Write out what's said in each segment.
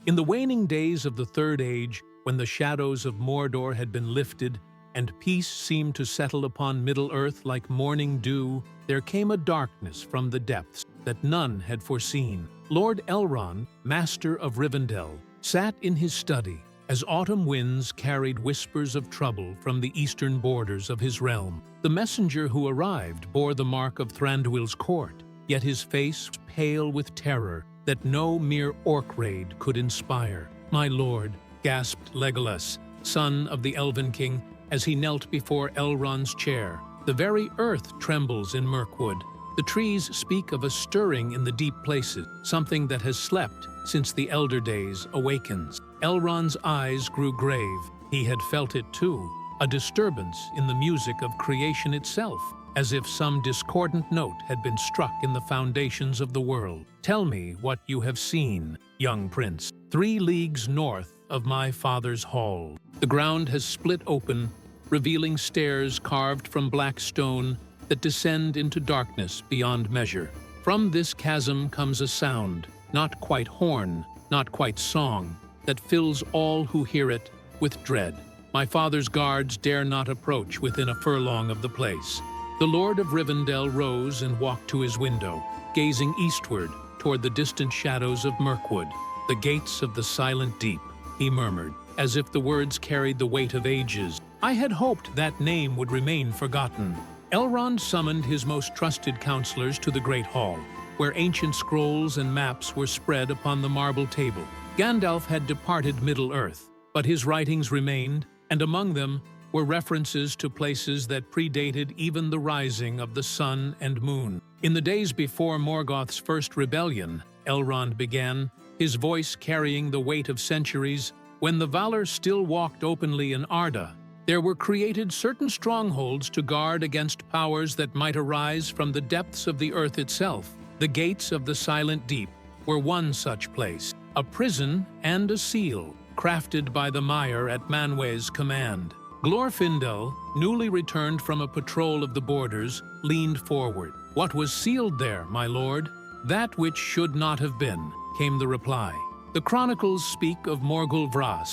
In the waning days of the Third Age, when the shadows of Mordor had been lifted and peace seemed to settle upon Middle-earth like morning dew, there came a darkness from the depths that none had foreseen. Lord Elrond, master of Rivendell, sat in his study as autumn winds carried whispers of trouble from the eastern borders of his realm. The messenger who arrived bore the mark of Thranduil's court, yet his face was pale with terror that no mere orc raid could inspire. "My lord," gasped Legolas, son of the Elven King, as he knelt before Elrond's chair. "The very earth trembles in Mirkwood. The trees speak of a stirring in the deep places, something that has slept since the Elder Days awakens." Elrond's eyes grew grave. He had felt it too, a disturbance in the music of creation itself, as if some discordant note had been struck in the foundations of the world. "Tell me what you have seen, young prince." 3 leagues north of my father's hall, the ground has split open, revealing stairs carved from black stone that descend into darkness beyond measure. From this chasm comes a sound, not quite horn, not quite song, that fills all who hear it with dread. My father's guards dare not approach within a furlong of the place. The Lord of Rivendell rose and walked to his window, gazing eastward toward the distant shadows of Mirkwood. "The gates of the silent deep," he murmured, as if the words carried the weight of ages. I had hoped that name would remain forgotten. Elrond summoned his most trusted counselors to the Great Hall, where ancient scrolls and maps were spread upon the marble table. Gandalf had departed Middle-earth, but his writings remained, and among them were references to places that predated even the rising of the sun and moon. In the days before Morgoth's first rebellion, Elrond began, his voice carrying the weight of centuries, when the Valar still walked openly in Arda. There were created certain strongholds to guard against powers that might arise from the depths of the earth itself. The gates of the silent deep were one such place, a prison and a seal, crafted by the Maiar at Manwë's command. Glorfindel, newly returned from a patrol of the borders, leaned forward. "What was sealed there, my lord?" "That which should not have been," came the reply. "The chronicles speak of Morgul Vras,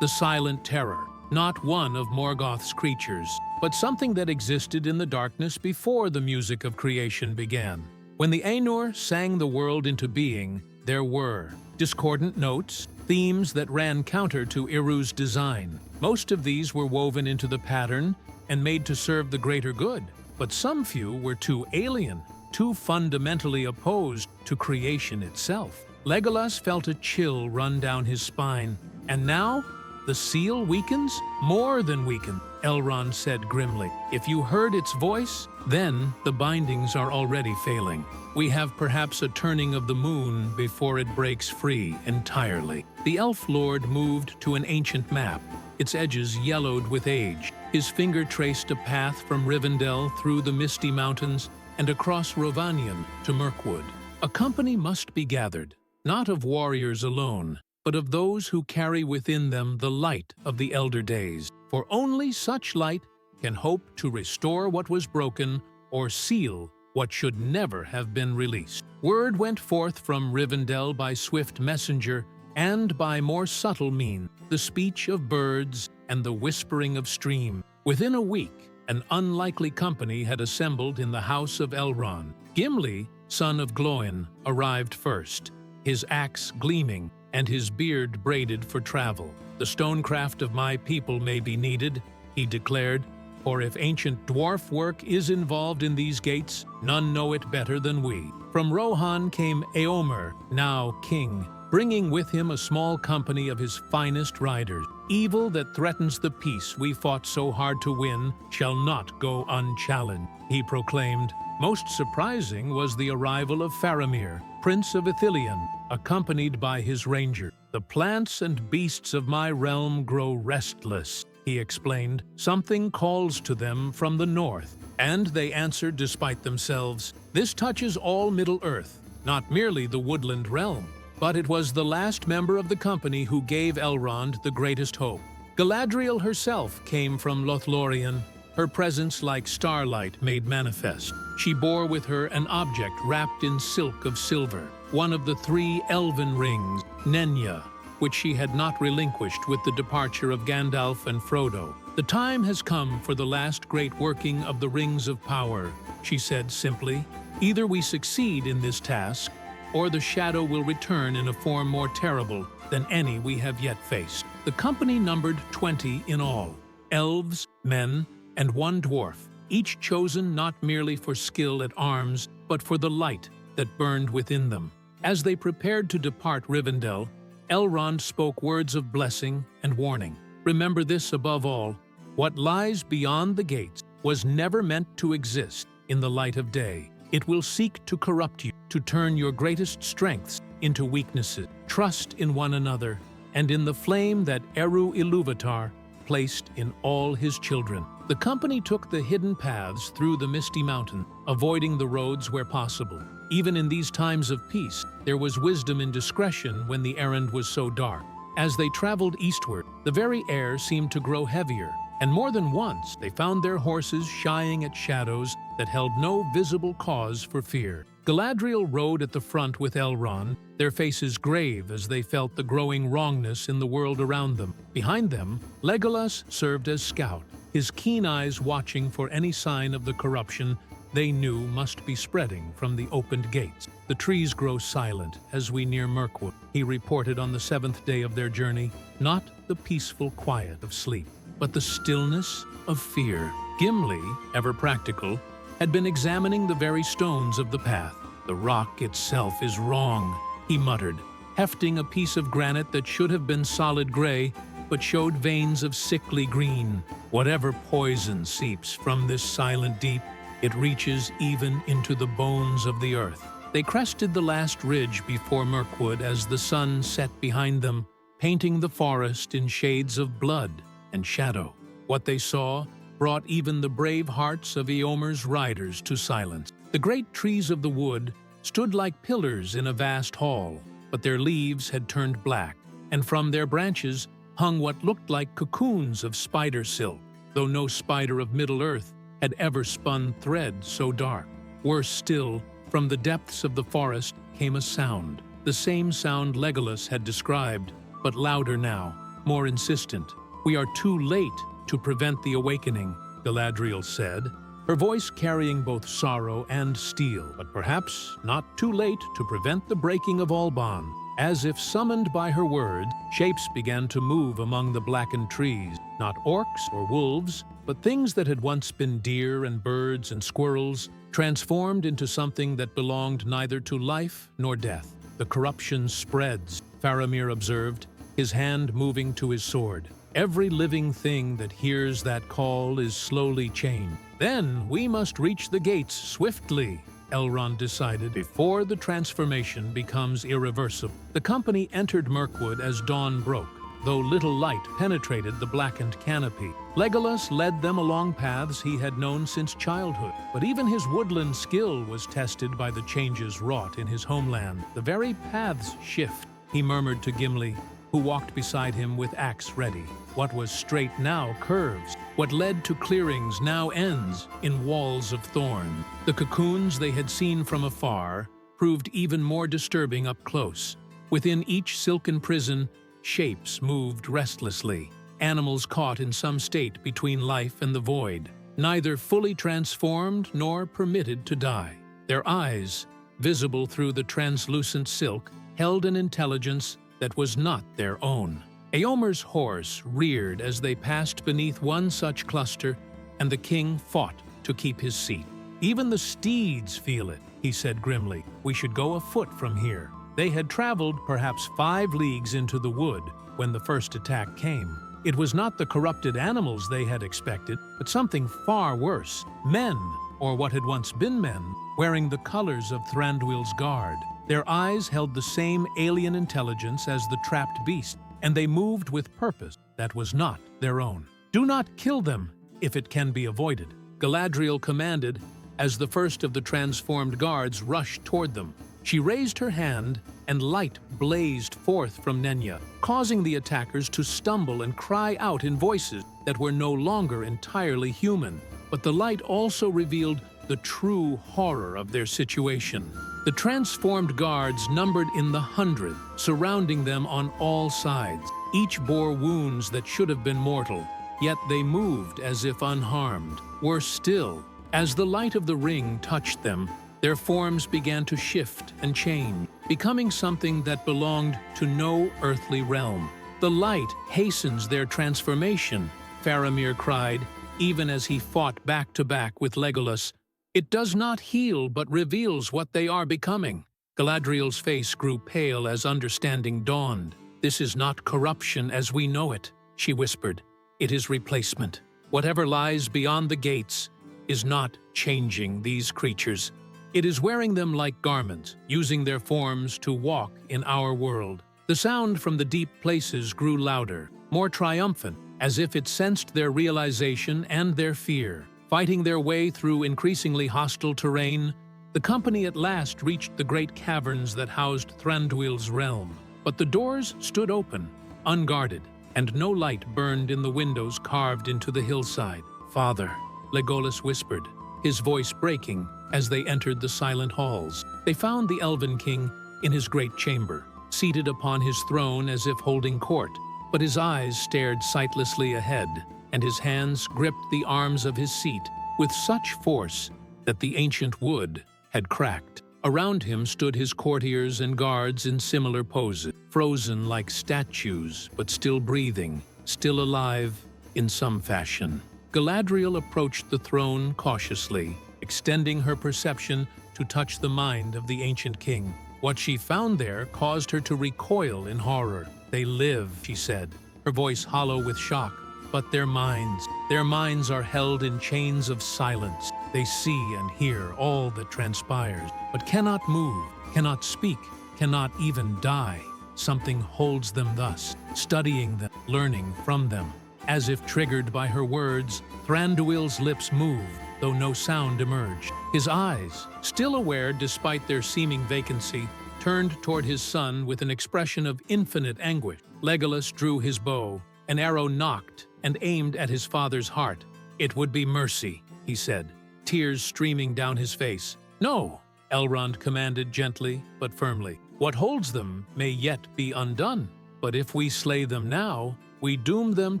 the silent terror, not one of Morgoth's creatures, but something that existed in the darkness before the music of creation began. When the Ainur sang the world into being, there were discordant notes, themes that ran counter to Iru's design. Most of these were woven into the pattern and made to serve the greater good, but some few were too alien, too fundamentally opposed to creation itself." Legolas felt a chill run down his spine. "And now? The seal weakens? More than weaken," Elrond said grimly. "If you heard its voice, then the bindings are already failing. We have perhaps a turning of the moon before it breaks free entirely." The Elf Lord moved to an ancient map, its edges yellowed with age. His finger traced a path from Rivendell through the misty mountains and across Rhovanion to Mirkwood. "A company must be gathered, not of warriors alone, but of those who carry within them the light of the Elder Days. For only such light can hope to restore what was broken or seal what should never have been released." Word went forth from Rivendell by swift messenger and by more subtle means, the speech of birds and the whispering of stream. Within a week, an unlikely company had assembled in the house of Elrond. Gimli, son of Glóin, arrived first, his axe gleaming and his beard braided for travel. "The stonecraft of my people may be needed," he declared, "for if ancient dwarf work is involved in these gates, none know it better than we." From Rohan came Éomer, now king, bringing with him a small company of his finest riders. "Evil that threatens the peace we fought so hard to win shall not go unchallenged," he proclaimed. Most surprising was the arrival of Faramir, Prince of Ithilien, accompanied by his ranger. "The plants and beasts of my realm grow restless," he explained. "Something calls to them from the north." And they answered despite themselves. This touches all Middle-earth, not merely the woodland realm. But it was the last member of the company who gave Elrond the greatest hope. Galadriel herself came from Lothlorien, her presence like starlight made manifest. She bore with her an object wrapped in silk of silver, one of the 3 elven rings, Nenya, which she had not relinquished with the departure of Gandalf and Frodo. "The time has come for the last great working of the Rings of Power," she said simply. "Either we succeed in this task, or the shadow will return in a form more terrible than any we have yet faced." The company numbered 20 in all: elves, men, and one dwarf, each chosen not merely for skill at arms, but for the light that burned within them. As they prepared to depart Rivendell, Elrond spoke words of blessing and warning. "Remember this above all: what lies beyond the gates was never meant to exist in the light of day. It will seek to corrupt you, to turn your greatest strengths into weaknesses. Trust in one another and in the flame that Eru Ilúvatar placed in all his children." The company took the hidden paths through the misty mountain, avoiding the roads where possible. Even in these times of peace, there was wisdom in discretion when the errand was so dark. As they traveled eastward, the very air seemed to grow heavier, and more than once they found their horses shying at shadows that held no visible cause for fear. Galadriel rode at the front with Elrond, their faces grave as they felt the growing wrongness in the world around them. Behind them, Legolas served as scout, his keen eyes watching for any sign of the corruption they knew must be spreading from the opened gates. "The trees grow silent as we near Mirkwood," he reported on the 7th day of their journey. "Not the peaceful quiet of sleep, but the stillness of fear." Gimli, ever practical, had been examining the very stones of the path. "The rock itself is wrong," he muttered, hefting a piece of granite that should have been solid gray, but showed veins of sickly green. "Whatever poison seeps from this silent deep, it reaches even into the bones of the earth." They crested the last ridge before Mirkwood as the sun set behind them, painting the forest in shades of blood and shadow. What they saw brought even the brave hearts of Eomer's riders to silence. The great trees of the wood stood like pillars in a vast hall, but their leaves had turned black, and from their branches hung what looked like cocoons of spider silk, though no spider of Middle-earth had ever spun thread so dark. Worse still, from the depths of the forest came a sound, the same sound Legolas had described, but louder now, more insistent. "We are too late to prevent the awakening," Galadriel said, her voice carrying both sorrow and steel, "but perhaps not too late to prevent the breaking of Alban." As if summoned by her words, shapes began to move among the blackened trees, not orcs or wolves, but things that had once been deer and birds and squirrels, transformed into something that belonged neither to life nor death. "The corruption spreads," Faramir observed, his hand moving to his sword. "Every living thing that hears that call is slowly changed." "Then we must reach the gates swiftly," Elrond decided, "before the transformation becomes irreversible." The company entered Mirkwood as dawn broke, though little light penetrated the blackened canopy. Legolas led them along paths he had known since childhood, but even his woodland skill was tested by the changes wrought in his homeland. "The very paths shift," he murmured to Gimli, who walked beside him with axe ready. What was straight now curves. What led to clearings now ends in walls of thorn. The cocoons they had seen from afar proved even more disturbing up close. Within each silken prison, shapes moved restlessly, animals caught in some state between life and the void, neither fully transformed nor permitted to die. Their eyes, visible through the translucent silk, held an intelligence that was not their own. Eomer's horse reared as they passed beneath one such cluster, and the king fought to keep his seat. "Even the steeds feel it," he said grimly. "We should go afoot from here." They had traveled perhaps 5 leagues into the wood when the first attack came. It was not the corrupted animals they had expected, but something far worse. Men, or what had once been men, wearing the colors of Thranduil's guard. Their eyes held the same alien intelligence as the trapped beast, and they moved with purpose that was not their own. "Do not kill them, if it can be avoided," Galadriel commanded as the first of the transformed guards rushed toward them. She raised her hand, and light blazed forth from Nenya, causing the attackers to stumble and cry out in voices that were no longer entirely human. But the light also revealed the true horror of their situation. The transformed guards numbered in the hundred, surrounding them on all sides. Each bore wounds that should have been mortal, yet they moved as if unharmed. Worse still, as the light of the ring touched them, their forms began to shift and change, becoming something that belonged to no earthly realm. The light hastens their transformation, Faramir cried, even as he fought back to back with Legolas. It does not heal but reveals what they are becoming. Galadriel's face grew pale as understanding dawned. This is not corruption as we know it, she whispered. It is replacement. Whatever lies beyond the gates is not changing these creatures. It is wearing them like garments, using their forms to walk in our world. The sound from the deep places grew louder, more triumphant, as if it sensed their realization and their fear. Fighting their way through increasingly hostile terrain, the company at last reached the great caverns that housed Thranduil's realm. But the doors stood open, unguarded, and no light burned in the windows carved into the hillside. "Father," Legolas whispered, his voice breaking as they entered the silent halls. They found the Elven King in his great chamber, seated upon his throne as if holding court, but his eyes stared sightlessly ahead, and his hands gripped the arms of his seat with such force that the ancient wood had cracked. Around him stood his courtiers and guards in similar poses, frozen like statues, but still breathing, still alive in some fashion. Galadriel approached the throne cautiously, extending her perception to touch the mind of the ancient king. What she found there caused her to recoil in horror. "They live," she said, her voice hollow with shock. "But their minds are held in chains of silence. They see and hear all that transpires, but cannot move, cannot speak, cannot even die. Something holds them thus, studying them, learning from them." As if triggered by her words, Thranduil's lips moved, though no sound emerged. His eyes, still aware despite their seeming vacancy, turned toward his son with an expression of infinite anguish. Legolas drew his bow. An arrow knocked and aimed at his father's heart. "It would be mercy," he said, tears streaming down his face. "No," Elrond commanded gently but firmly. "What holds them may yet be undone, but if we slay them now, we doom them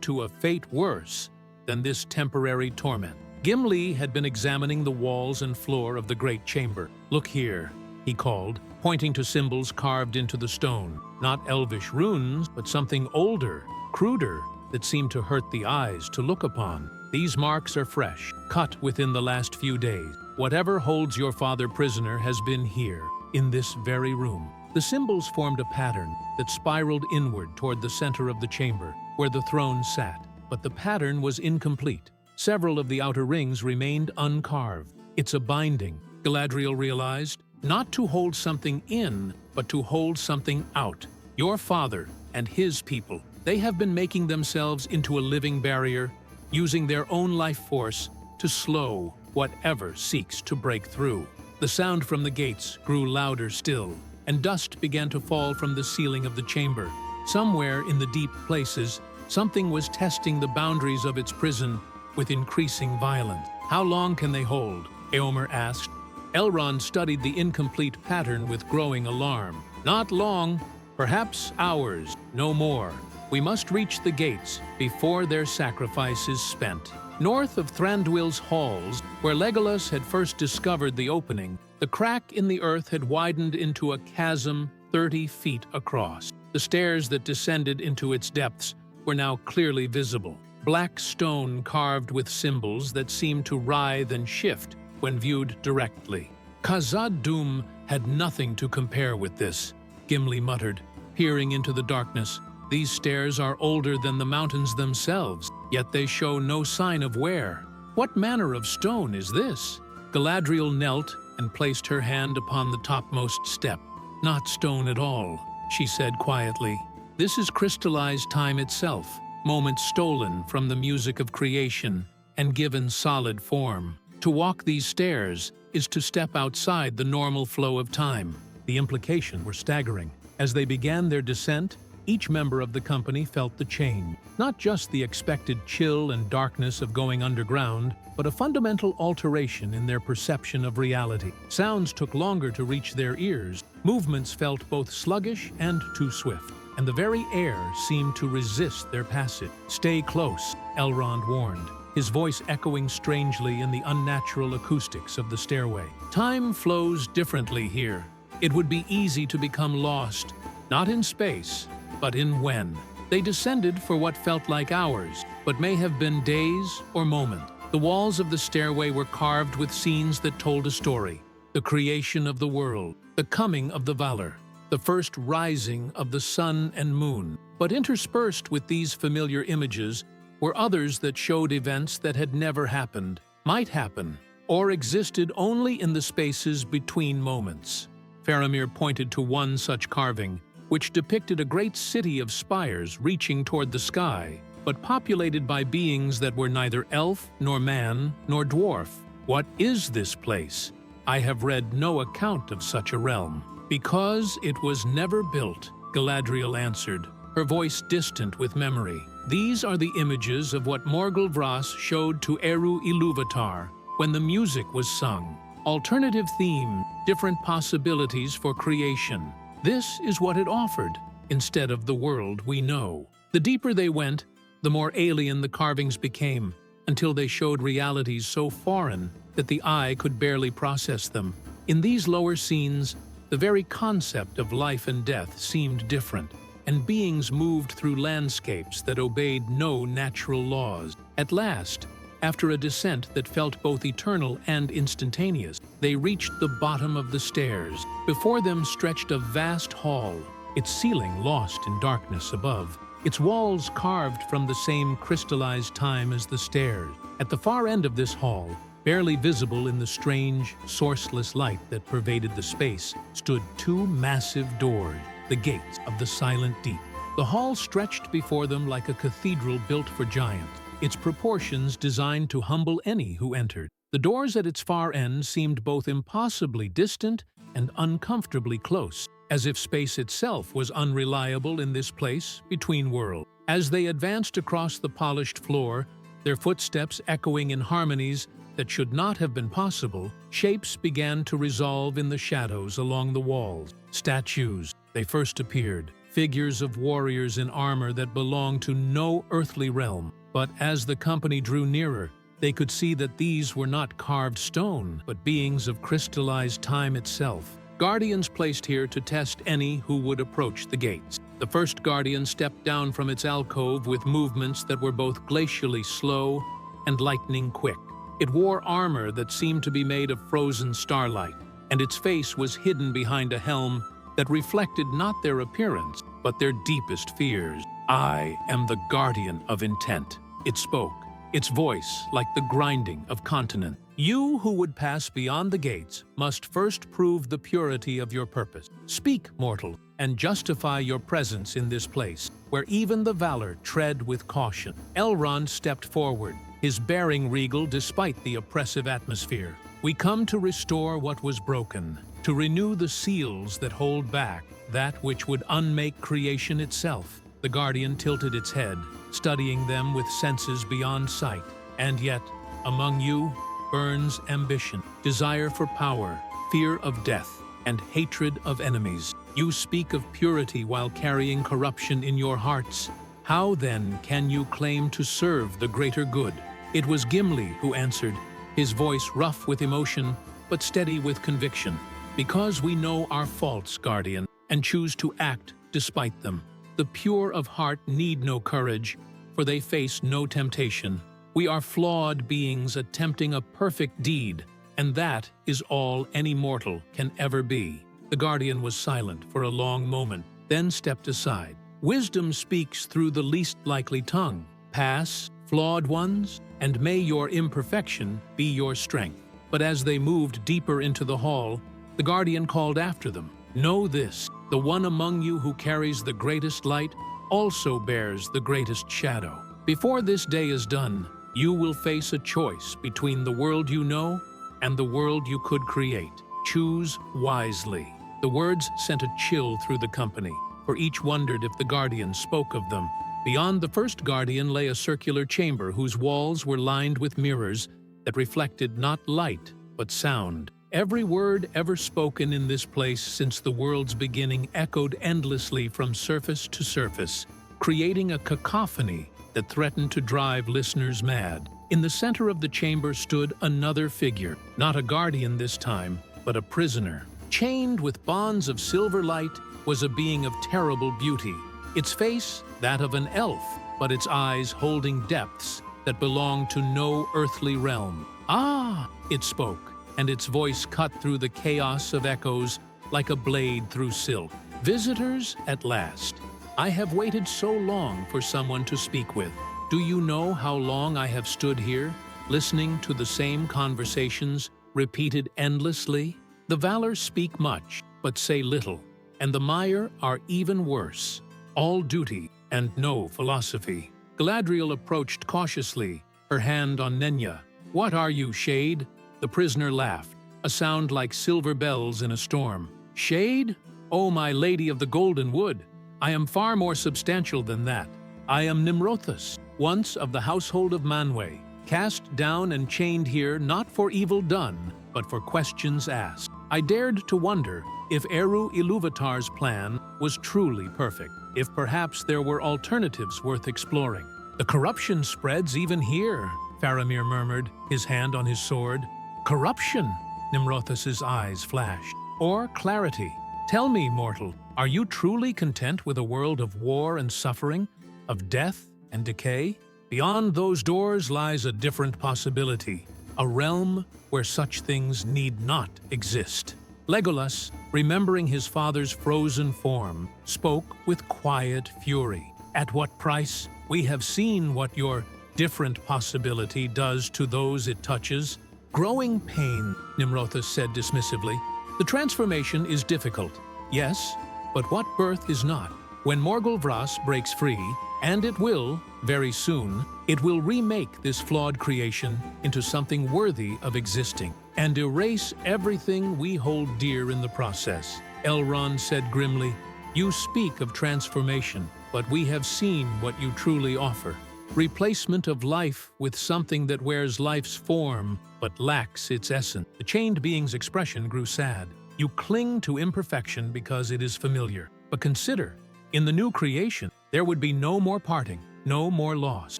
to a fate worse than this temporary torment." Gimli had been examining the walls and floor of the great chamber. "Look here," he called, pointing to symbols carved into the stone. Not elvish runes, but something older, cruder, that seemed to hurt the eyes to look upon. "These marks are fresh, cut within the last few days. Whatever holds your father prisoner has been here, in this very room." The symbols formed a pattern that spiraled inward toward the center of the chamber, where the throne sat. But the pattern was incomplete. Several of the outer rings remained uncarved. "It's a binding," Galadriel realized, "not to hold something in, but to hold something out. Your father and his people, they have been making themselves into a living barrier, using their own life force to slow whatever seeks to break through." The sound from the gates grew louder still, and dust began to fall from the ceiling of the chamber. Somewhere in the deep places, something was testing the boundaries of its prison with increasing violence. "How long can they hold?" Éomer asked. Elrond studied the incomplete pattern with growing alarm. "Not long, perhaps hours, no more. We must reach the gates before their sacrifice is spent." North of Thranduil's halls, where Legolas had first discovered the opening, the crack in the earth had widened into a chasm 30 feet across. The stairs that descended into its depths were now clearly visible. Black stone carved with symbols that seemed to writhe and shift when viewed directly. "Khazad-dûm had nothing to compare with this," Gimli muttered, peering into the darkness. "These stairs are older than the mountains themselves, yet they show no sign of wear. What manner of stone is this?" Galadriel knelt and placed her hand upon the topmost step. "Not stone at all," she said quietly. "This is crystallized time itself, moments stolen from the music of creation and given solid form. To walk these stairs is to step outside the normal flow of time." The implications were staggering. As they began their descent, Each member of the company felt the change. Not just the expected chill and darkness of going underground, but a fundamental alteration in their perception of reality. Sounds took longer to reach their ears. Movements felt both sluggish and too swift, and the very air seemed to resist their passage. "Stay close," Elrond warned, his voice echoing strangely in the unnatural acoustics of the stairway. "Time flows differently here. It would be easy to become lost, not in space, but in when." They descended for what felt like hours, but may have been days or moments. The walls of the stairway were carved with scenes that told a story: the creation of the world, the coming of the Valar, the first rising of the sun and moon. But interspersed with these familiar images were others that showed events that had never happened, might happen, or existed only in the spaces between moments. Faramir pointed to one such carving, which depicted a great city of spires reaching toward the sky, but populated by beings that were neither elf, nor man, nor dwarf. "What is this place? I have read no account of such a realm." "Because it was never built," Galadriel answered, her voice distant with memory. "These are the images of what Morgul Vras showed to Eru Ilúvatar when the music was sung. Alternative theme, different possibilities for creation. This is what it offered, instead of the world we know." The deeper they went, the more alien the carvings became, until they showed realities so foreign that the eye could barely process them. In these lower scenes, the very concept of life and death seemed different, and beings moved through landscapes that obeyed no natural laws. At last, after a descent that felt both eternal and instantaneous, they reached the bottom of the stairs. Before them stretched a vast hall, its ceiling lost in darkness above, its walls carved from the same crystallized time as the stairs. At the far end of this hall, barely visible in the strange, sourceless light that pervaded the space, stood two massive doors, the gates of the silent deep. The hall stretched before them like a cathedral built for giants, its proportions designed to humble any who entered. The doors at its far end seemed both impossibly distant and uncomfortably close, as if space itself was unreliable in this place between worlds. As they advanced across the polished floor, their footsteps echoing in harmonies that should not have been possible, shapes began to resolve in the shadows along the walls. Statues, they first appeared, figures of warriors in armor that belonged to no earthly realm. But as the company drew nearer, they could see that these were not carved stone, but beings of crystallized time itself. Guardians placed here to test any who would approach the gates. The first guardian stepped down from its alcove with movements that were both glacially slow and lightning quick. It wore armor that seemed to be made of frozen starlight, and its face was hidden behind a helm that reflected not their appearance, but their deepest fears. "I am the Guardian of Intent," it spoke, its voice like the grinding of continent. "You who would pass beyond the gates must first prove the purity of your purpose. Speak, mortal, and justify your presence in this place, where even the Valar tread with caution." Elrond stepped forward, his bearing regal despite the oppressive atmosphere. "We come to restore what was broken, to renew the seals that hold back that which would unmake creation itself." The Guardian tilted its head, studying them with senses beyond sight. "And yet, among you burns ambition, desire for power, fear of death, and hatred of enemies. You speak of purity while carrying corruption in your hearts. How then can you claim to serve the greater good?" It was Gimli who answered, his voice rough with emotion, but steady with conviction. "Because we know our faults, Guardian, and choose to act despite them. The pure of heart need no courage, for they face no temptation. We are flawed beings attempting a perfect deed, and that is all any mortal can ever be." The Guardian was silent for a long moment, then stepped aside. "Wisdom speaks through the least likely tongue. Pass, flawed ones, and may your imperfection be your strength." But as they moved deeper into the hall, the Guardian called after them, "Know this, the one among you who carries the greatest light also bears the greatest shadow. Before this day is done, you will face a choice between the world you know and the world you could create. Choose wisely." The words sent a chill through the company. for each wondered if the guardian spoke of them. Beyond the first guardian lay a circular chamber whose walls were lined with mirrors that reflected not light, but sound. Every word ever spoken in this place since the world's beginning echoed endlessly from surface to surface, creating a cacophony that threatened to drive listeners mad. In the center of the chamber stood another figure, not a guardian this time, but a prisoner. Chained with bonds of silver light was a being of terrible beauty. Its face, that of an elf, but its eyes holding depths that belonged to no earthly realm. "Ah!" it spoke, and its voice cut through the chaos of echoes like a blade through silk. "Visitors, at last. I have waited so long for someone to speak with. Do you know how long I have stood here, listening to the same conversations, repeated endlessly? The Valor speak much, but say little, and the Mire are even worse. All duty and no philosophy." Galadriel approached cautiously, her hand on Nenya. "What are you, Shade?" The prisoner laughed, a sound like silver bells in a storm. "Shade? Oh, my lady of the Golden Wood, I am far more substantial than that. I am Nimrothus, once of the household of Manwë, cast down and chained here not for evil done, but for questions asked. I dared to wonder if Eru Ilúvatar's plan was truly perfect, if perhaps there were alternatives worth exploring. The corruption spreads even here," Faramir murmured, his hand on his sword. "Corruption?" Nimrothus's eyes flashed. "Or clarity? Tell me, mortal, are you truly content with a world of war and suffering, of death and decay? Beyond those doors lies a different possibility, a realm where such things need not exist." Legolas, remembering his father's frozen form, spoke with quiet fury. "At what price? We have seen what your different possibility does to those it touches." "Growing pain," Nimrothus said dismissively. "The transformation is difficult, yes, but what birth is not? When Morgul Vras breaks free, and it will, very soon, it will remake this flawed creation into something worthy of existing, and erase everything we hold dear in the process." Elrond said grimly, "You speak of transformation, but we have seen what you truly offer. Replacement of life with something that wears life's form, but lacks its essence." The chained being's expression grew sad. "You cling to imperfection because it is familiar. But consider, in the new creation, there would be no more parting, no more loss.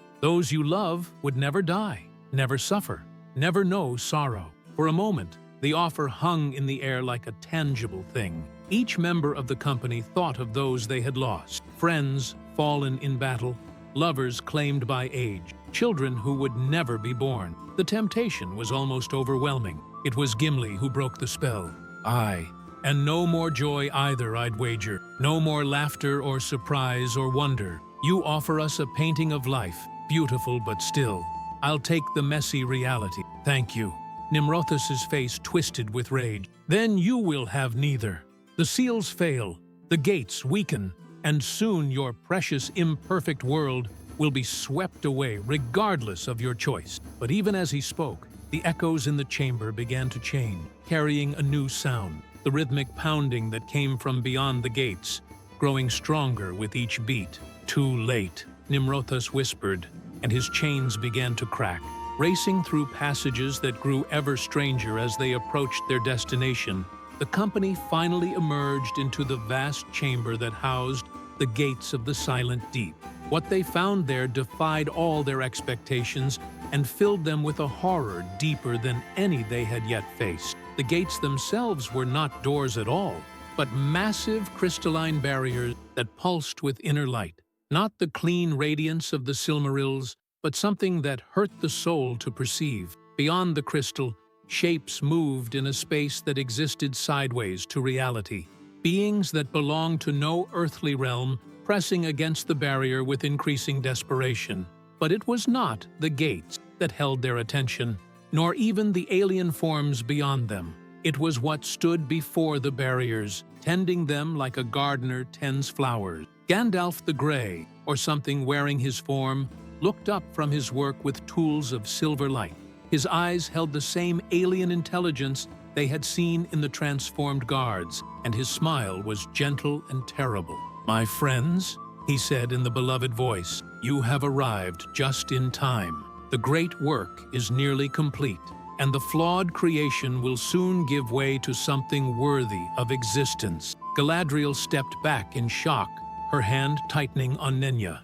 Those you love would never die, never suffer, never know sorrow." For a moment, the offer hung in the air like a tangible thing. Each member of the company thought of those they had lost, friends fallen in battle, lovers claimed by age, children who would never be born. The temptation was almost overwhelming. It was Gimli who broke the spell. "Aye, and no more joy either, I'd wager. No more laughter or surprise or wonder. You offer us a painting of life, beautiful but still. I'll take the messy reality. Thank you." Nimrothus's face twisted with rage. "Then you will have neither. The seals fail, the gates weaken, and soon your precious imperfect world will be swept away regardless of your choice." But even as he spoke, the echoes in the chamber began to change, carrying a new sound, the rhythmic pounding that came from beyond the gates, growing stronger with each beat. "Too late," Nimrothus whispered, and his chains began to crack. Racing through passages that grew ever stranger as they approached their destination, the company finally emerged into the vast chamber that housed the gates of the Silent Deep. What they found there defied all their expectations and filled them with a horror deeper than any they had yet faced. The gates themselves were not doors at all, but massive crystalline barriers that pulsed with inner light. Not the clean radiance of the Silmarils, but something that hurt the soul to perceive. Beyond the crystal, shapes moved in a space that existed sideways to reality. Beings that belonged to no earthly realm, pressing against the barrier with increasing desperation. But it was not the gates that held their attention, nor even the alien forms beyond them. It was what stood before the barriers, tending them like a gardener tends flowers. Gandalf the Grey, or something wearing his form, looked up from his work with tools of silver light. His eyes held the same alien intelligence they had seen in the transformed guards, and his smile was gentle and terrible. "My friends," he said in the beloved voice, "you have arrived just in time. The great work is nearly complete, and the flawed creation will soon give way to something worthy of existence." Galadriel stepped back in shock, her hand tightening on Nenya.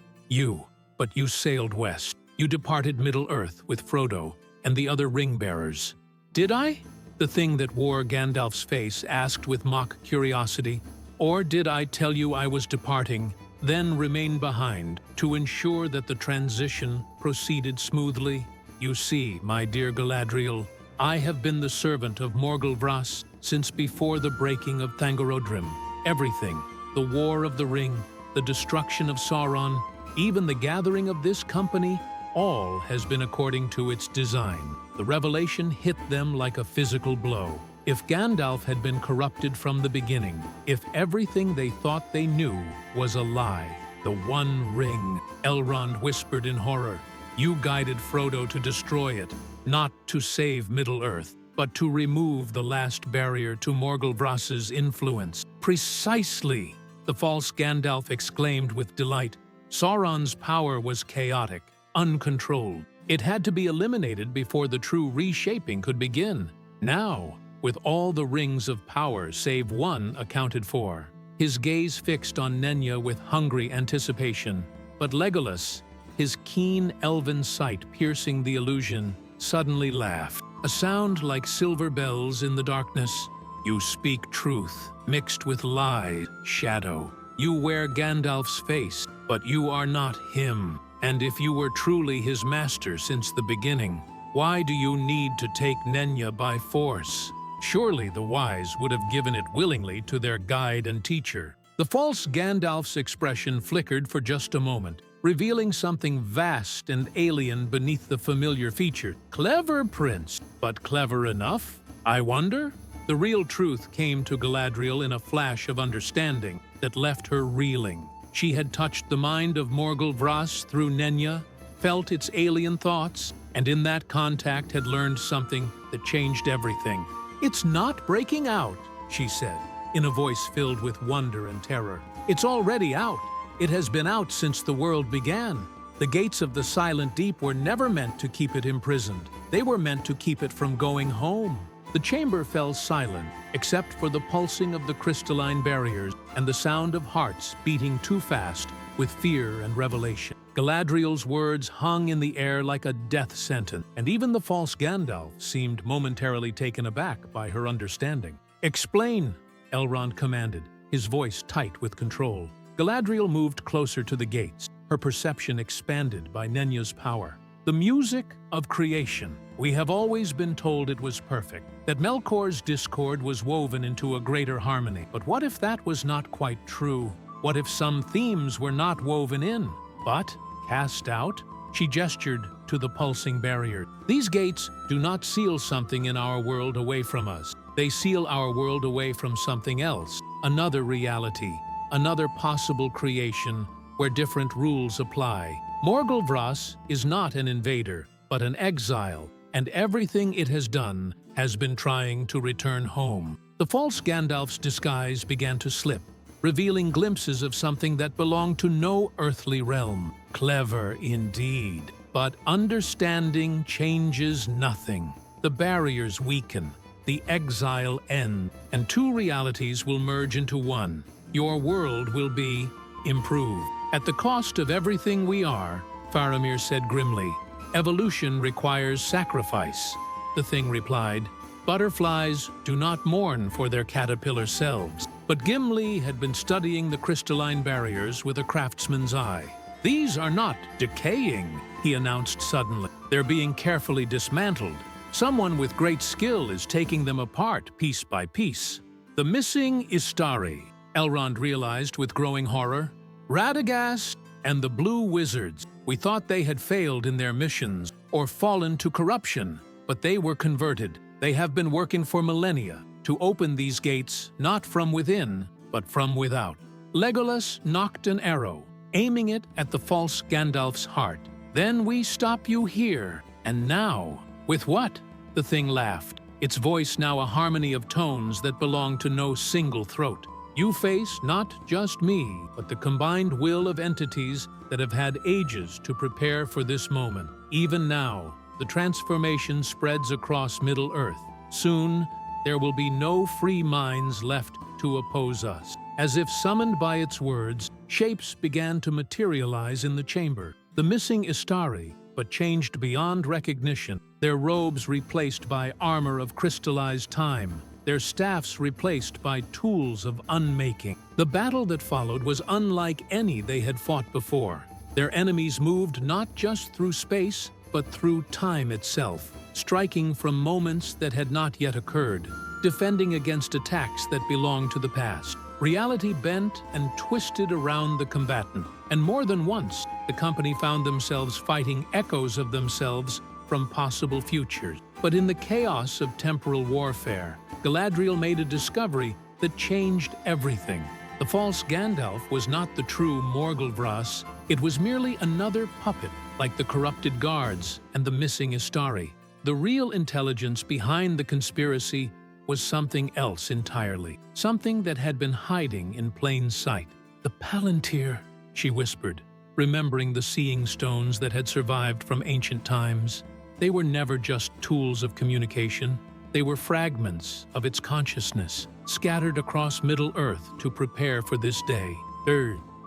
But you sailed west. You departed Middle-earth with Frodo and the other ring-bearers." "Did I?" the thing that wore Gandalf's face asked with mock curiosity. "Or did I tell you I was departing, then remain behind to ensure that the transition proceeded smoothly? You see, my dear Galadriel, I have been the servant of Morgul Vras since before the breaking of Thangorodrim. Everything, the War of the Ring, the destruction of Sauron, even the gathering of this company, all has been according to its design. The revelation hit them like a physical blow. If Gandalf had been corrupted from the beginning, if everything they thought they knew was a lie, the One Ring, Elrond whispered in horror, you guided Frodo to destroy it, not to save Middle-earth, but to remove the last barrier to Morgul Vras's influence. Precisely, the false Gandalf exclaimed with delight. Sauron's power was chaotic, uncontrolled. It had to be eliminated before the true reshaping could begin. Now, with all the rings of power save one accounted for, his gaze fixed on Nenya with hungry anticipation. But Legolas, his keen elven sight piercing the illusion, suddenly laughed. A sound like silver bells in the darkness. "You speak truth, mixed with lie, shadow. You wear Gandalf's face, but you are not him. And if you were truly his master since the beginning, why do you need to take Nenya by force? Surely the wise would have given it willingly to their guide and teacher." The false Gandalf's expression flickered for just a moment, revealing something vast and alien beneath the familiar feature. "Clever, Prince, but clever enough, I wonder?" The real truth came to Galadriel in a flash of understanding that left her reeling. She had touched the mind of Morgul Vras through Nenya, felt its alien thoughts, and in that contact had learned something that changed everything. "It's not breaking out," she said, in a voice filled with wonder and terror. "It's already out. It has been out since the world began. The gates of the Silent Deep were never meant to keep it imprisoned. They were meant to keep it from going home." The chamber fell silent, except for the pulsing of the crystalline barriers and the sound of hearts beating too fast with fear and revelation. Galadriel's words hung in the air like a death sentence, and even the false Gandalf seemed momentarily taken aback by her understanding. "Explain," Elrond commanded, his voice tight with control. Galadriel moved closer to the gates, her perception expanded by Nenya's power. "The music of creation. We have always been told it was perfect, that Melkor's discord was woven into a greater harmony. But what if that was not quite true? What if some themes were not woven in, but cast out?" She gestured to the pulsing barrier. "These gates do not seal something in our world away from us. They seal our world away from something else, another reality, another possible creation where different rules apply. Morgul Vras is not an invader, but an exile, and everything it has done has been trying to return home." The false Gandalf's disguise began to slip, revealing glimpses of something that belonged to no earthly realm. Clever indeed, but understanding changes nothing. The barriers weaken, the exile ends, and two realities will merge into one. Your world will be improved. "At the cost of everything we are," Faramir said grimly. "Evolution requires sacrifice," the thing replied. "Butterflies do not mourn for their caterpillar selves." But Gimli had been studying the crystalline barriers with a craftsman's eye. "These are not decaying," he announced suddenly. "They're being carefully dismantled. Someone with great skill is taking them apart piece by piece." "The missing Istari," Elrond realized with growing horror. "Radagast and the Blue Wizards. We thought they had failed in their missions or fallen to corruption, but they were converted. They have been working for millennia to open these gates not from within, but from without." Legolas knocked an arrow, aiming it at the false Gandalf's heart. "Then we stop you here, and now, with what?" The thing laughed, its voice now a harmony of tones that belonged to no single throat. You face not just me, but the combined will of entities that have had ages to prepare for this moment. Even now, the transformation spreads across Middle-earth. Soon, there will be no free minds left to oppose us. As if summoned by its words, shapes began to materialize in the chamber. The missing Istari, but changed beyond recognition, their robes replaced by armor of crystallized time, their staffs replaced by tools of unmaking. The battle that followed was unlike any they had fought before. Their enemies moved not just through space, but through time itself, striking from moments that had not yet occurred, defending against attacks that belonged to the past. Reality bent and twisted around the combatant, and more than once, the company found themselves fighting echoes of themselves from possible futures. But in the chaos of temporal warfare, Galadriel made a discovery that changed everything. The false Gandalf was not the true Morgulvras. It was merely another puppet, like the corrupted guards and the missing Istari. The real intelligence behind the conspiracy was something else entirely, something that had been hiding in plain sight. "The Palantir," she whispered, remembering the seeing stones that had survived from ancient times. They were never just tools of communication. They were fragments of its consciousness, scattered across Middle-earth to prepare for this day.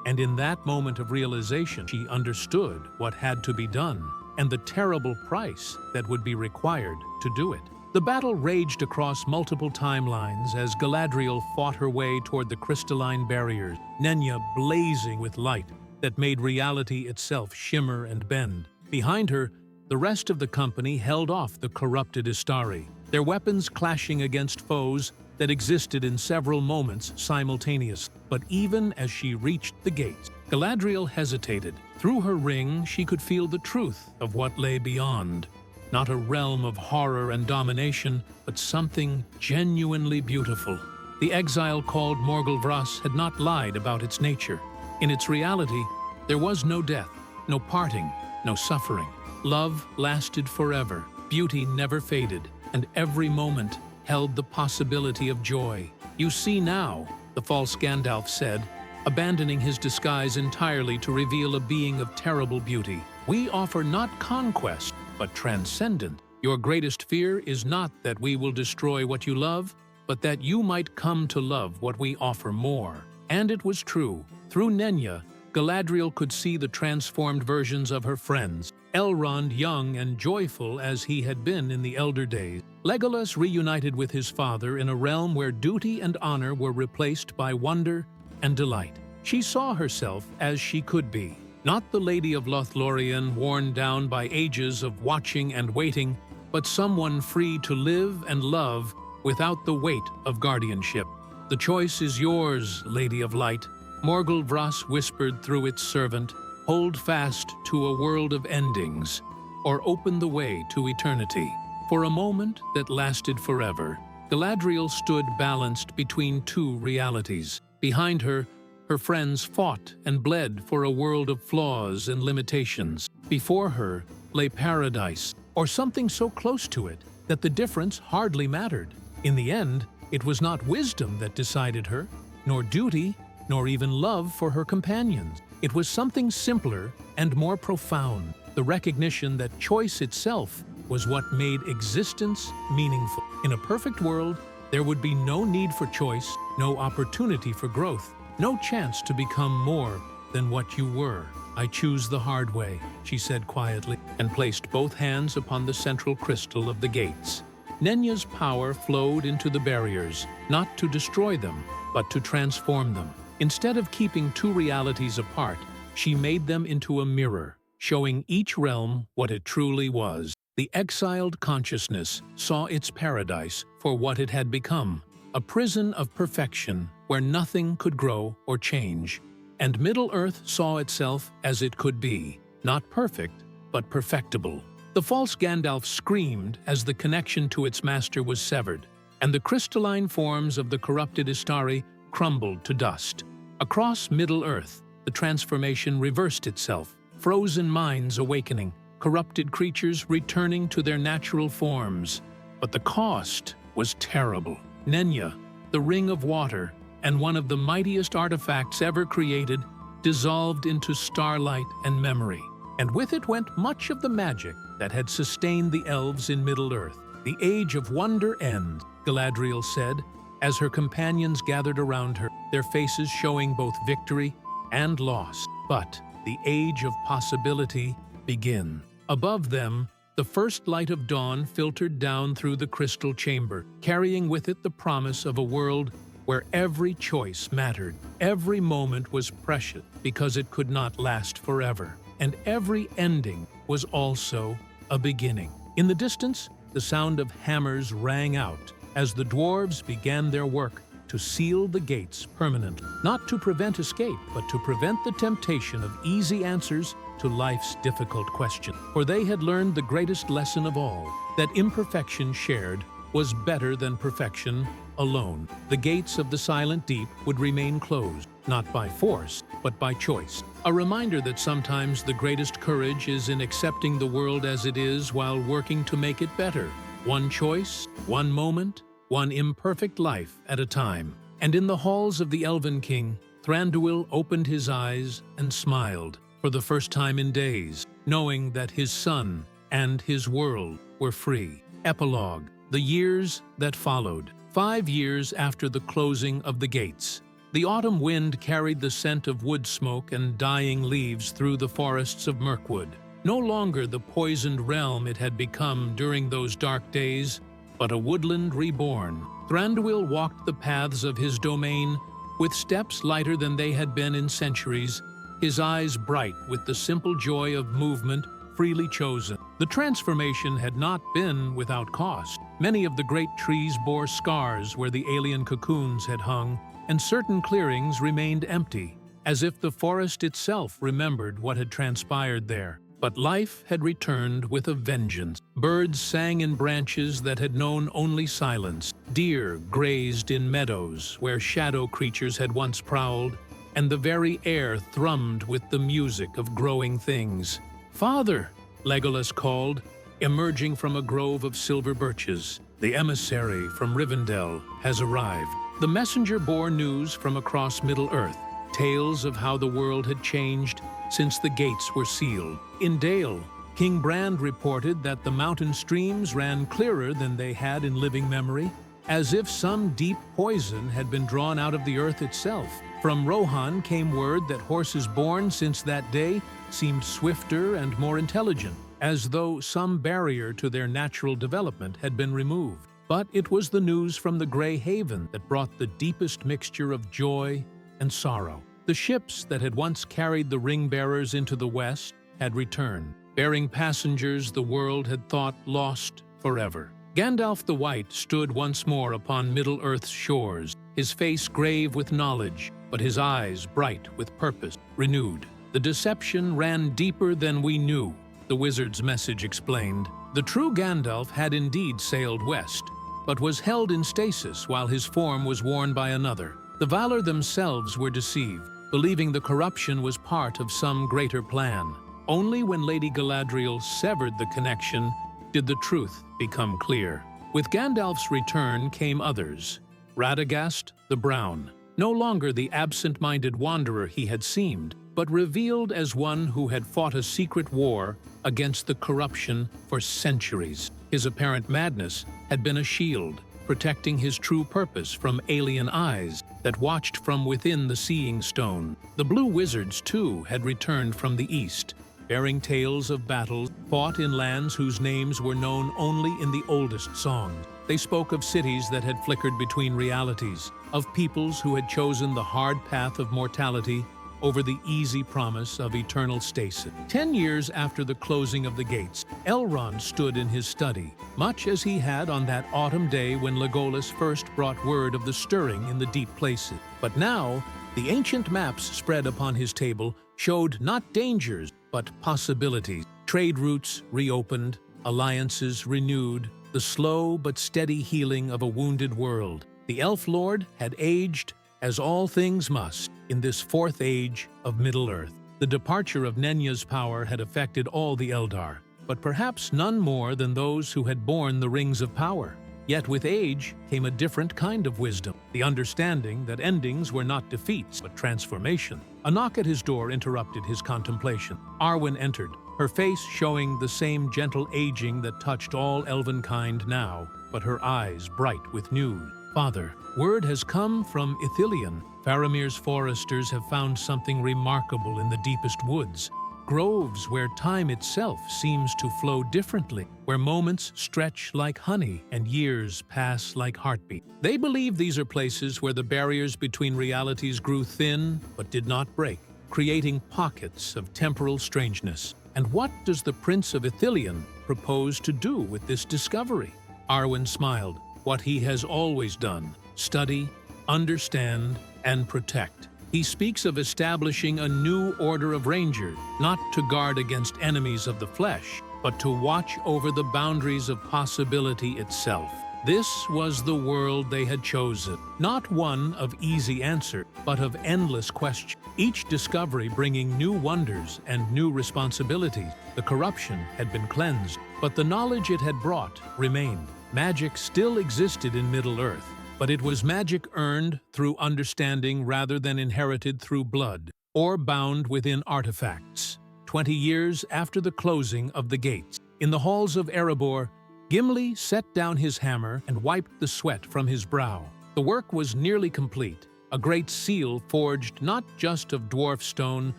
And in that moment of realization, she understood what had to be done and the terrible price that would be required to do it. The battle raged across multiple timelines as Galadriel fought her way toward the crystalline barriers, Nenya blazing with light that made reality itself shimmer and bend. Behind her, the rest of the company held off the corrupted Istari, their weapons clashing against foes that existed in several moments simultaneously. But even as she reached the gates, Galadriel hesitated. Through her ring, she could feel the truth of what lay beyond. Not a realm of horror and domination, but something genuinely beautiful. The exile called Morgulvras had not lied about its nature. In its reality, there was no death, no parting, no suffering. Love lasted forever, beauty never faded, and every moment held the possibility of joy. "You see now," the false Gandalf said, abandoning his disguise entirely to reveal a being of terrible beauty. "We offer not conquest, but transcendent. Your greatest fear is not that we will destroy what you love, but that you might come to love what we offer more." And it was true. Through Nenya, Galadriel could see the transformed versions of her friends. Elrond young and joyful as he had been in the elder days. Legolas reunited with his father in a realm where duty and honor were replaced by wonder and delight. She saw herself as she could be. Not the Lady of Lothlorien worn down by ages of watching and waiting, but someone free to live and love without the weight of guardianship. "The choice is yours, Lady of Light," Morgulvras whispered through its servant. "Hold fast to a world of endings, or open the way to eternity." For a moment that lasted forever, Galadriel stood balanced between two realities. Behind her, her friends fought and bled for a world of flaws and limitations. Before her lay paradise, or something so close to it that the difference hardly mattered. In the end, it was not wisdom that decided her, nor duty, nor even love for her companions. It was something simpler and more profound, the recognition that choice itself was what made existence meaningful. In a perfect world, there would be no need for choice, no opportunity for growth, no chance to become more than what you were. "I choose the hard way," she said quietly, and placed both hands upon the central crystal of the gates. Nenya's power flowed into the barriers, not to destroy them, but to transform them. Instead of keeping two realities apart, she made them into a mirror, showing each realm what it truly was. The exiled consciousness saw its paradise for what it had become, a prison of perfection where nothing could grow or change. And Middle-earth saw itself as it could be, not perfect, but perfectible. The false Gandalf screamed as the connection to its master was severed, and the crystalline forms of the corrupted Istari crumbled to dust. Across Middle-earth, the transformation reversed itself, frozen minds awakening, corrupted creatures returning to their natural forms. But the cost was terrible. Nenya, the Ring of Water, and one of the mightiest artifacts ever created dissolved into starlight and memory. And with it went much of the magic that had sustained the elves in Middle-earth. "The age of wonder ends," Galadriel said, as her companions gathered around her, their faces showing both victory and loss. "But the age of possibility begins." Above them, the first light of dawn filtered down through the crystal chamber, carrying with it the promise of a world where every choice mattered. Every moment was precious because it could not last forever, and every ending was also a beginning. In the distance, the sound of hammers rang out as the dwarves began their work to seal the gates permanently, not to prevent escape, but to prevent the temptation of easy answers to life's difficult questions. For they had learned the greatest lesson of all, that imperfection shared was better than perfection alone. The gates of the silent deep would remain closed, not by force, but by choice. A reminder that sometimes the greatest courage is in accepting the world as it is while working to make it better. One choice, one moment, one imperfect life at a time. And in the halls of the Elven King, Thranduil opened his eyes and smiled for the first time in days, knowing that his son and his world were free. Epilogue: the years that followed. 5 years after the closing of the gates, the autumn wind carried the scent of wood smoke and dying leaves through the forests of Mirkwood. No longer the poisoned realm it had become during those dark days, but a woodland reborn. Thranduil walked the paths of his domain with steps lighter than they had been in centuries, his eyes bright with the simple joy of movement freely chosen. The transformation had not been without cost. Many of the great trees bore scars where the alien cocoons had hung, and certain clearings remained empty, as if the forest itself remembered what had transpired there. But life had returned with a vengeance. Birds sang in branches that had known only silence. Deer grazed in meadows where shadow creatures had once prowled, and the very air thrummed with the music of growing things. "Father!" Legolas called, emerging from a grove of silver birches. "The emissary from Rivendell has arrived." The messenger bore news from across Middle-earth, tales of how the world had changed since the gates were sealed. In Dale, King Brand reported that the mountain streams ran clearer than they had in living memory, as if some deep poison had been drawn out of the earth itself. From Rohan came word that horses born since that day seemed swifter and more intelligent, as though some barrier to their natural development had been removed. But it was the news from the Grey Haven that brought the deepest mixture of joy and sorrow. The ships that had once carried the ring-bearers into the west had returned, bearing passengers the world had thought lost forever. Gandalf the White stood once more upon Middle-earth's shores, his face grave with knowledge, but his eyes bright with purpose, renewed. "The deception ran deeper than we knew," the wizard's message explained. The true Gandalf had indeed sailed west, but was held in stasis while his form was worn by another. The Valar themselves were deceived, believing the corruption was part of some greater plan. Only when Lady Galadriel severed the connection did the truth become clear. With Gandalf's return came others. Radagast the Brown, no longer the absent-minded wanderer he had seemed, but revealed as one who had fought a secret war against the corruption for centuries. His apparent madness had been a shield, protecting his true purpose from alien eyes that watched from within the Seeing Stone. The Blue Wizards, too, had returned from the east, bearing tales of battles fought in lands whose names were known only in the oldest songs. They spoke of cities that had flickered between realities, of peoples who had chosen the hard path of mortality over the easy promise of eternal stasis. 10 years after the closing of the gates, Elrond stood in his study, much as he had on that autumn day when Legolas first brought word of the stirring in the deep places. But now, the ancient maps spread upon his table showed not dangers, but possibilities. Trade routes reopened, alliances renewed, the slow but steady healing of a wounded world. The Elf Lord had aged, as all things must, in this fourth age of Middle-earth. The departure of Nenya's power had affected all the Eldar, but perhaps none more than those who had borne the Rings of Power. Yet with age came a different kind of wisdom, the understanding that endings were not defeats, but transformation. A knock at his door interrupted his contemplation. Arwen entered, her face showing the same gentle aging that touched all elvenkind now, but her eyes bright with news. "Father, word has come from Ithilien. Faramir's foresters have found something remarkable in the deepest woods. Groves where time itself seems to flow differently, where moments stretch like honey and years pass like heartbeat. They believe these are places where the barriers between realities grew thin but did not break, creating pockets of temporal strangeness. And what does the Prince of Ithilien propose to do with this discovery?" Arwen smiled. "What he has always done: study, understand, and protect. He speaks of establishing a new order of rangers, not to guard against enemies of the flesh, but to watch over the boundaries of possibility itself." This was the world they had chosen, not one of easy answer, but of endless question. Each discovery bringing new wonders and new responsibilities. The corruption had been cleansed, but the knowledge it had brought remained. Magic still existed in Middle-earth, but it was magic earned through understanding rather than inherited through blood, or bound within artifacts. 20 years after the closing of the gates, in the halls of Erebor, Gimli set down his hammer and wiped the sweat from his brow. The work was nearly complete, a great seal forged not just of dwarf stone,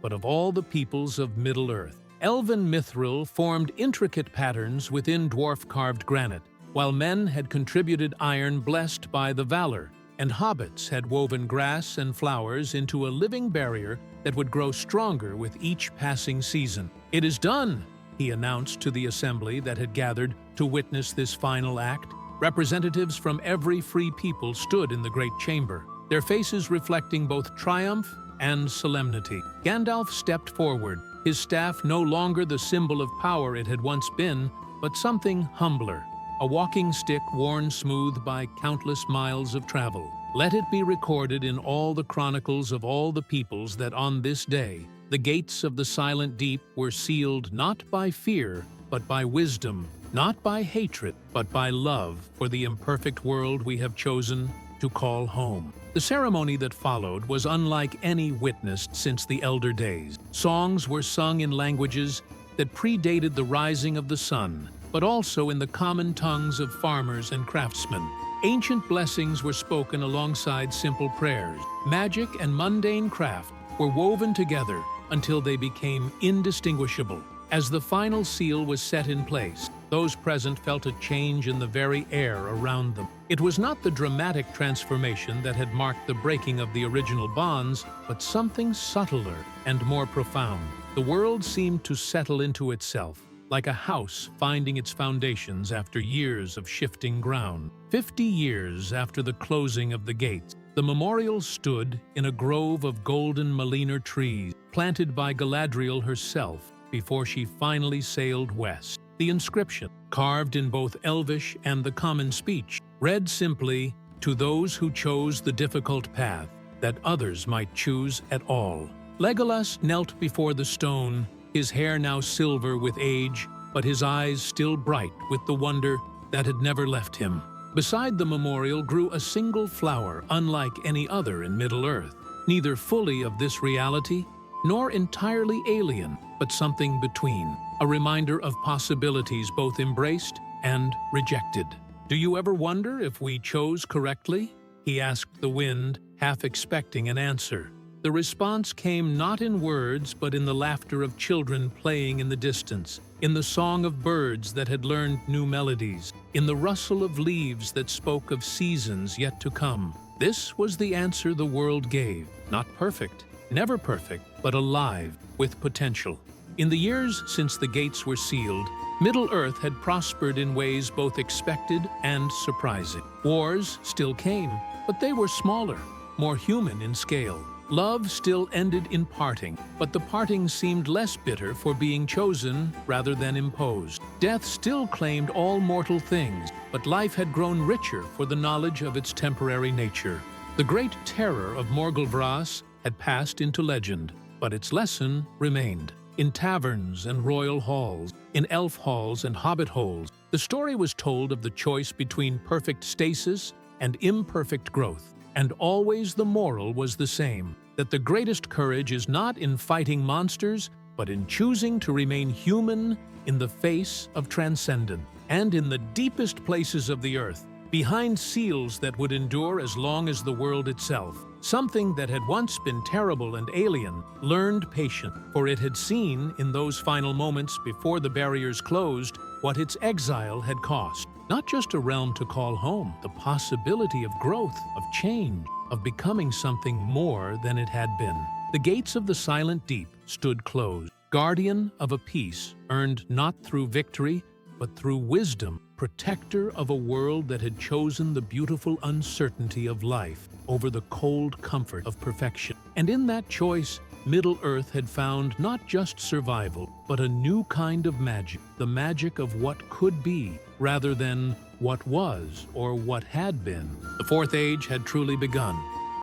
but of all the peoples of Middle-earth. Elven mithril formed intricate patterns within dwarf-carved granite, while men had contributed iron blessed by the valor, and hobbits had woven grass and flowers into a living barrier that would grow stronger with each passing season. "It is done," he announced to the assembly that had gathered to witness this final act. Representatives from every free people stood in the great chamber, their faces reflecting both triumph and solemnity. Gandalf stepped forward, his staff no longer the symbol of power it had once been, but something humbler. A walking stick worn smooth by countless miles of travel. Let it be recorded in all the chronicles of all the peoples that on this day, the gates of the silent deep were sealed not by fear, but by wisdom, not by hatred, but by love for the imperfect world we have chosen to call home. The ceremony that followed was unlike any witnessed since the elder days. Songs were sung in languages that predated the rising of the sun, but also in the common tongues of farmers and craftsmen. Ancient blessings were spoken alongside simple prayers. Magic and mundane craft were woven together until they became indistinguishable. As the final seal was set in place, those present felt a change in the very air around them. It was not the dramatic transformation that had marked the breaking of the original bonds, but something subtler and more profound. The world seemed to settle into itself, like a house finding its foundations after years of shifting ground. 50 years after the closing of the gates, the memorial stood in a grove of golden Maliner trees, planted by Galadriel herself before she finally sailed west. The inscription, carved in both Elvish and the common speech, read simply, "To those who chose the difficult path, that others might choose at all." Legolas knelt before the stone, his hair now silver with age, but his eyes still bright with the wonder that had never left him. Beside the memorial grew a single flower unlike any other in Middle-earth, neither fully of this reality, nor entirely alien, but something between, a reminder of possibilities both embraced and rejected. "Do you ever wonder if we chose correctly?" he asked the wind, half expecting an answer. The response came not in words, but in the laughter of children playing in the distance, in the song of birds that had learned new melodies, in the rustle of leaves that spoke of seasons yet to come. This was the answer the world gave, not perfect, never perfect, but alive with potential. In the years since the gates were sealed, Middle-earth had prospered in ways both expected and surprising. Wars still came, but they were smaller, more human in scale. Love still ended in parting, but the parting seemed less bitter for being chosen rather than imposed. Death still claimed all mortal things, but life had grown richer for the knowledge of its temporary nature. The great terror of Morgulvras had passed into legend, but its lesson remained. in taverns and royal halls, in elf halls and hobbit holes. The story was told of the choice between perfect stasis and imperfect growth. And always the moral was the same, that the greatest courage is not in fighting monsters, but in choosing to remain human in the face of transcendence. And in the deepest places of the earth, behind seals that would endure as long as the world itself, something that had once been terrible and alien learned patience, for it had seen, in those final moments before the barriers closed, what its exile had cost. Not just a realm to call home, the possibility of growth, of change, of becoming something more than it had been. The gates of the silent deep stood closed, guardian of a peace earned not through victory, but through wisdom, protector of a world that had chosen the beautiful uncertainty of life over the cold comfort of perfection. And in that choice, Middle-earth had found not just survival, but a new kind of magic, the magic of what could be, rather than what was or what had been. The Fourth Age had truly begun,